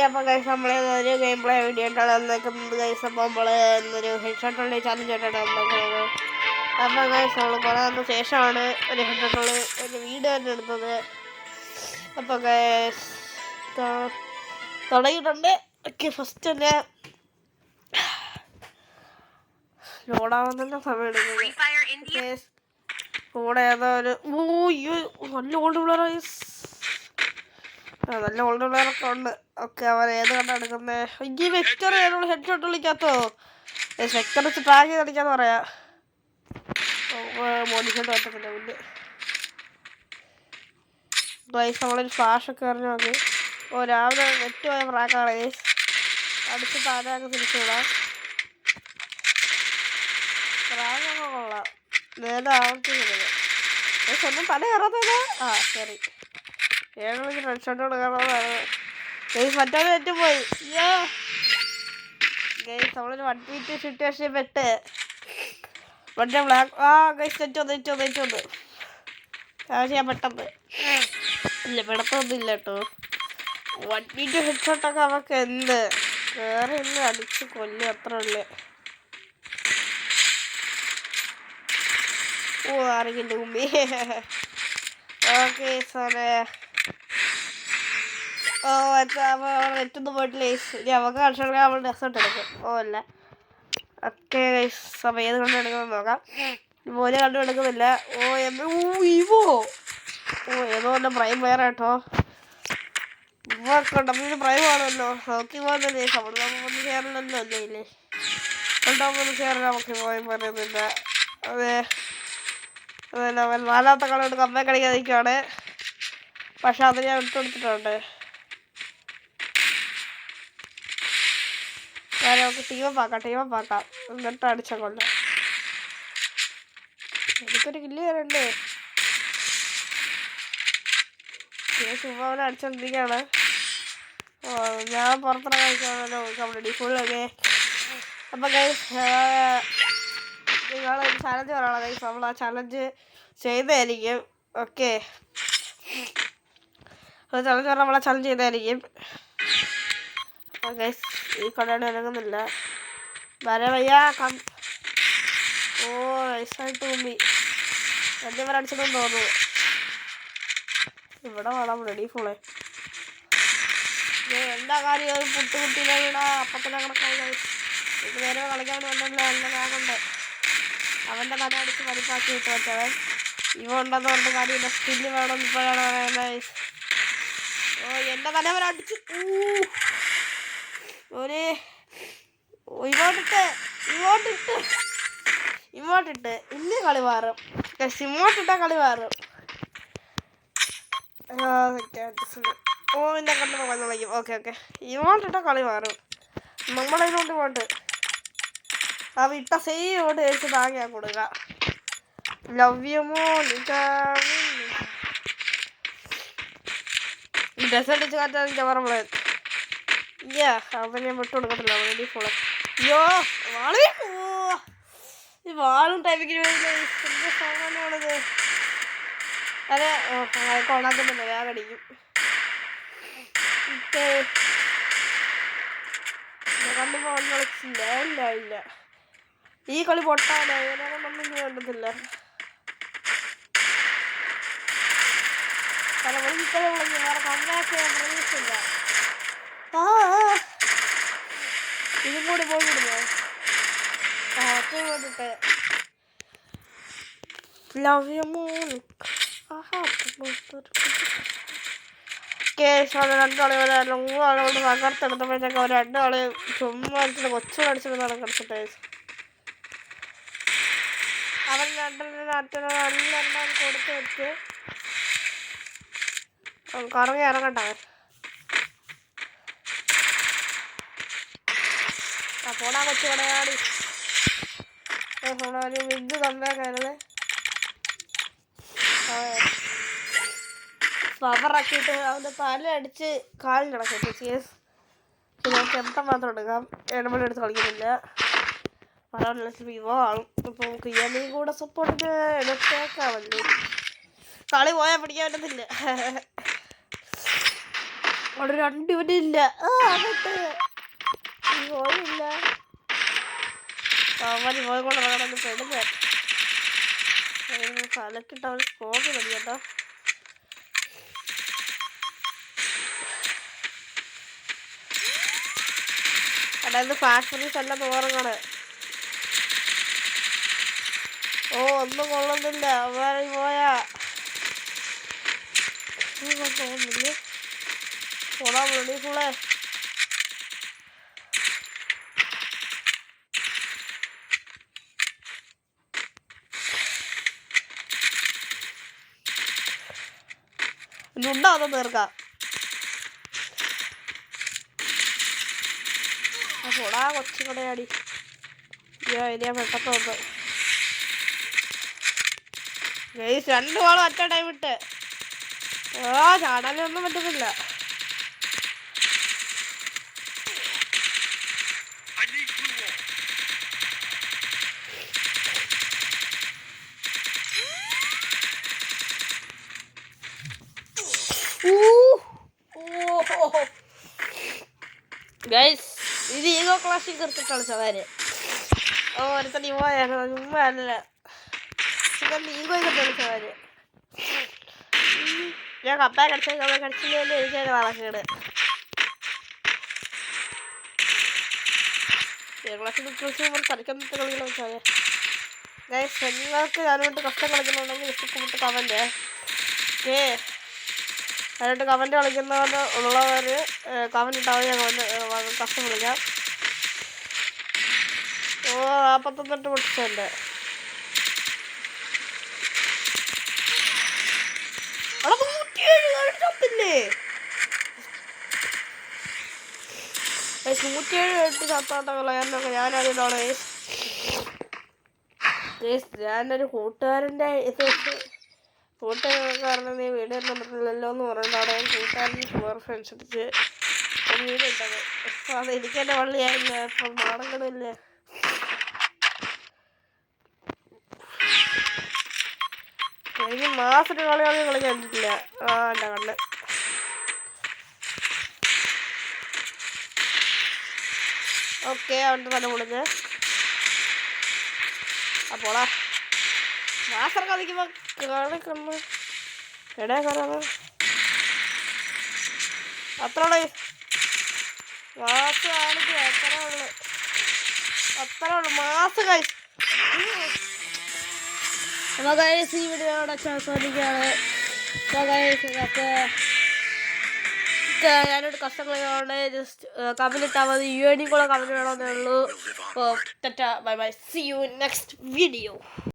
അപ്പോൾ ഗൈസ് നമ്മൾ ഒരു ഗെയിം പ്ലേ വീഡിയോ ആയിട്ടാണ് വന്നേക്കുന്നത് ഗൈസ്. അപ്പോൾ നമ്മൾ ഇന്നൊരു ഹെഡ്ഷോട്ടുള്ള ചാലഞ്ച് ആയിട്ടാണ് വന്നേക്കുന്നത്. അപ്പോൾ ഗൈസ് നമ്മൾ കുറേ നാളിന് ശേഷമാണ് ഒരു ഹെഡ്ഷോട്ടുള്ള ഒരു വീഡിയോ തന്നെ എടുത്തത്. അപ്പോൾ ഗൈസ് തുടങ്ങിയിട്ടുണ്ട്. ഓക്കെ, ഫസ്റ്റ് തന്നെ ലോഡാവാൻ തന്നെ സമയം എടുക്കുന്നത്. കൂടെ ഏതോ ഒരു നല്ല ഓൾഡ് പ്ലെയർ, നല്ല ഓൾഡ് പ്ലെയറൊക്കെ ഉണ്ട്. ഓക്കെ, അവൻ ഏത് കണ്ടാ എടുക്കുന്നത്? ഈ വെക്ടർ ഏതോട് ഹെഡ്ഷോട്ട് വിളിക്കാത്തോ? വെക്ടർ വെച്ച് ട്രാക്ക് ചെയ്ത് അടിക്കാന്ന് പറയാ. മോഡിഫൈഡ് പറ്റത്തില്ല. പിന്നെ ഗൈസ് നമ്മളൊരു ഫ്ലാഷൊക്കെ എറിഞ്ഞു നോക്കി. രാവിലെ നെറ്റ് പോയ പ്രാക്കാണ് ഗൈസ്. അടിച്ച് താഴെയൊക്കെ തിരിച്ചു വിടാം. പ്രാകൊക്കെ കൊള്ളാം. നേരെ ആവർത്തിക്കുന്നത് ഒന്നും തല കയറാത്തത്. ശരി, 7 മണിക്ക് ഹെഡ്ഷോട്ട് കൊടുക്കാനുള്ളതാണ് ഗൈസ്. മറ്റേ നെറ്റ് പോയി. ഗൈസ് നമ്മളൊരു 1 minute സിറ്റുവേഷൻ പെട്ട് മറ്റേ ബ്ലാക്ക് ഗൈസ് നെറ്റ് വന്ന് ഞാൻ പെട്ടെന്ന് ഇല്ല പെടത്തൊന്നുമില്ല കേട്ടോ. 1 minute ഹെഡ്ഷോട്ടൊക്കെ അവർക്ക് എന്ത് വേറെ ഇന്ന് അടിച്ച് കൊല്ലും അത്ര ഉള്ളു. ആരെങ്കിലും ഉമ്മി. ഓക്കെ സാറേ, നെറ്റൊന്നും പോയിട്ടില്ല. ഇനി നമുക്ക് കളിച്ചെടുക്കാൻ നമ്മൾ ഡെസേർട്ട് എടുക്കും. അല്ല ഓക്കെ സമയം ഏത് കണ്ടു എടുക്കുന്നത് നോക്കാം. മോനെ കണ്ടു എടുക്കുന്നില്ല. ഇവോ ഏതോ എൻ്റെ പ്രൈം പ്ലെയർ കേട്ടോ. ഇവൊക്കെ നമ്മളിന് പ്രൈം ആണല്ലോ. നോക്കി പോകുന്നല്ലേ നമ്മളൊന്നും ചേരലല്ലോ അല്ലേ ഇല്ലേ ഉണ്ടാവുമ്പോൾ ചേരാൻ നമുക്ക് പോയി പറയുന്നില്ല. അതെ അതല്ല, അവൻ 4ാമത്തെ കളി കൊണ്ട് കമ്പേ കളിക്കാൻ നിൽക്കുകയാണ്. പക്ഷെ അത് ഞാൻ വിട്ടുകൊടുത്തിട്ടുണ്ട്. നമുക്ക് ടീമപ്പാക്കാം എന്നിട്ട് അടിച്ച കൊല്ലാം. എനിക്കൊരു കില്ല് തരണ്ടേ? ചുമ്മാ അവനെ അടിച്ചോണ്ടിരിക്കുകയാണ്. ഞാൻ പുറത്തിറങ്ങാൻ കഴിക്കാണല്ലോ കബഡി ഫുള്ളൊക്കെ. അപ്പം ഗൈസ് നിങ്ങളൊരു ചലഞ്ച് പറയണം ഗൈസ്. നമ്മൾ ആ ചലഞ്ച് ചെയ്തായിരിക്കും. ഓക്കെ, ചലഞ്ച് പറഞ്ഞാൽ നമ്മളെ ചലഞ്ച് ചെയ്തായിരിക്കും ഗൈസ്. ഈ കൊടയുടെ ഇറങ്ങുന്നില്ല. വയ്യ നൈസായിട്ട് ഉമ്മി വലിയ അടിച്ചിട്ടും തോന്നുന്നു. ഇവിടെ വേണം റെഡി ഫുള്ളേ. എന്താ കാര്യം പുട്ടുകുട്ടിയിലെ വീടാ അപ്പത്തിനെ കണക്കായി ഗൈസ്. ഇത് നേരെ കളിക്കാൻ വന്നല്ലോ. നല്ല കാകുണ്ട്. അവൻ്റെ തല അടിച്ച് പരിപ്പാക്കി വിട്ടു വെച്ചവൻ. ഇവ ഉണ്ടെന്ന് പറഞ്ഞ കാര്യമില്ല. സ്കില്ല് വേണം ഇപ്പോഴാണ് പറയുന്നത്. എൻ്റെ തല അവൻ അടിച്ച് ഇങ്ങോട്ടിട്ട് ഇന്ന് കളി മാറും. ഇങ്ങോട്ടിട്ട കളി മാറും. എന്നെ കണ്ടു പോകാൻ വിളിക്കും. ഓക്കെ ഇങ്ങോട്ടിട്ട കളി മാറും. നമ്മളതിനോട്ട് പോട്ട് അവ ഇട്ട സെയിം ഓട്ട് കഴിച്ച് താങ്ങിയാ കൊടുക്ക. ലവ് യു മോൻ. ഡ്രസ് അടിച്ച് കാറ്റാൻ ക്യാമറ അവൻ ഞാൻ വിട്ടു കൊടുക്കത്തില്ല. Ready full. ഈ വാളും ടൈമിങ്ങിന് വേണ്ടി സാമാന്യമാണത്. അതെ കൊണാക്കുന്നില്ല, വേഗം അടിക്കും. കണ്ടുപോ കളിച്ചില്ല. ഇല്ല ഈ കളി പൊട്ടാണ്. ഇതിനൊന്നും വേണ്ടത്തില്ല. വേറെ കണ്ണാക്ക് ഞാൻ പ്രതീക്ഷിച്ചില്ല. ഇതും കൂടി പോയിടുന്നോ? പോയിട്ട് ലവ് യു മോൻ. 2 കളി വരാമല്ലോ. 3 ആളുകൊണ്ട് തകർത്തെടുത്തപ്പോഴത്തേക്ക് 2 കളി ചുമ്മാ അടിച്ചിട്ട് കൊച്ചുകൂടെ അടിച്ചിട്ടാണ് കളിച്ചിട്ട്. അവൻ 2 നല്ല കൊടുത്ത് വെച്ച് കറങ്ങി ഇറങ്ങട്ടെ. പോടാ കൊച്ചു കടയാടി. ഒരു വിഗ് കമ്പേക്കായിരുന്നു. പവറാക്കിയിട്ട് അവൻ്റെ തല അടിച്ച് കാലിൽ കിടക്കട്ടെ. നമുക്ക് എന്താ മാത്രം എടുക്കാം. 7 മണി എടുത്ത് കളിക്കുന്നില്ല. പറയാനുള്ള വിവോ ആളും. ഇപ്പോൾ നമുക്ക് ഇയാളീ കൂടെ സപ്പോർട്ടിന് എടുത്തേക്കാമല്ലോ. കളി പോയാൽ പിടിക്കാൻ പറ്റത്തില്ല. അവിടെ 2 ഇവന്റ് ഇല്ല. പോയില്ല അവന് പോയി കൊണ്ട് നടന്നു പെടുന്ന തലക്കിട്ട അവന് സ്കോപ്പ് മതി കേട്ടോ. അതായത് ഫാക്ടറീസ് എല്ലാം തോറങ്ങാണ്. ഒന്നും കൊള്ളുന്നില്ല. അവൻ പോയാ തോന്നുന്നില്ലേ പോടാ വെളിക്കൂടെ. ുണ്ടാവുന്ന തീർക്കാം. പോടാ കൊച്ചുകടയാടി. ഇനിയാ പെട്ടെന്ന് വന്ന് 2 വാളും അറ്റ ടൈം ഇട്ട്. ചാടാനൊന്നും പറ്റുന്നില്ല. ഗൈസ് ഇത് ഈഗോ ക്ലാഷിൽ കയറിച്ചിട്ടാണ് ചവാര്. ഒരുത്തന്നെ പോയായിരുന്നു ചുമ്മാ അല്ല. ഈഗോ ചവാര്. ഞാൻ കപ്പ കടിച്ചില്ല എനിക്കതിന് വളക്കേട്. കളിക്കുന്ന കളികളെ വെച്ചാൽ ഗൈസ് നിങ്ങൾക്ക് ഞാനോട്ട് കഷ്ടം കളിക്കുന്നുണ്ടെങ്കിൽ ഇഷ്ടപ്പെട്ട് കമൻറ്റ്. ഞാനോട്ട് കമൻറ്റ് കളിക്കുന്നവർ ഉള്ളവർ കമൻറ്റ് ഇട്ടാൽ ഞാൻ കഷ്ടം വിളിക്കാം. 48 പൊട്ടിച്ചുണ്ട്. അവിടെ 107 ചത്തില്ലേ. 107 ചത്താട്ട ഞാനതിനാണ് ഞാനൊരു കൂട്ടുകാരൻ്റെ കൂട്ടുകാരനെ നീ വീഡിയോ കണ്ടിട്ടില്ലല്ലോ എന്ന് പറഞ്ഞിട്ട് അവിടെ കൂട്ടുകാരൻ്റെ ഷുഗർ അനുസരിച്ച് ഒരു വീഡിയോ ഇട്ടത്. അപ്പോൾ അത് എനിക്ക് തന്നെ വള്ളിയായില്ല. അപ്പം നാടങ്ങളില്ലേ എനിക്ക് മാസത്തിൽ കളി കണ്ടിട്ടില്ല. എൻ്റെ കണ്ണ് ഓക്കെ അവൻ്റെ തന്നെ പൊളിഞ്ഞ്. അപ്പോളാ മാസം കളിക്കുമ്പോൾ കളിക്കണ്ണ് എടേ കയറാണ് അത്ര മാസം കാണിക്കുക. അത്ര ഉള്ളു മാസം കഴിച്ചു. അപ്പോൾ ഗൈസ് ഈ വീഡിയോ അവിടെ അവസാനിക്കുകയാണ്. ഞാനോട് കഷ്ടങ്ങളെ ജസ്റ്റ് കമൻറ്റ് ഇട്ടാൽ മതി. യുഎനിക്കുള്ള കമൻറ്റ് വേണമെന്നേ ഉള്ളൂ. Bye bye. See you next video.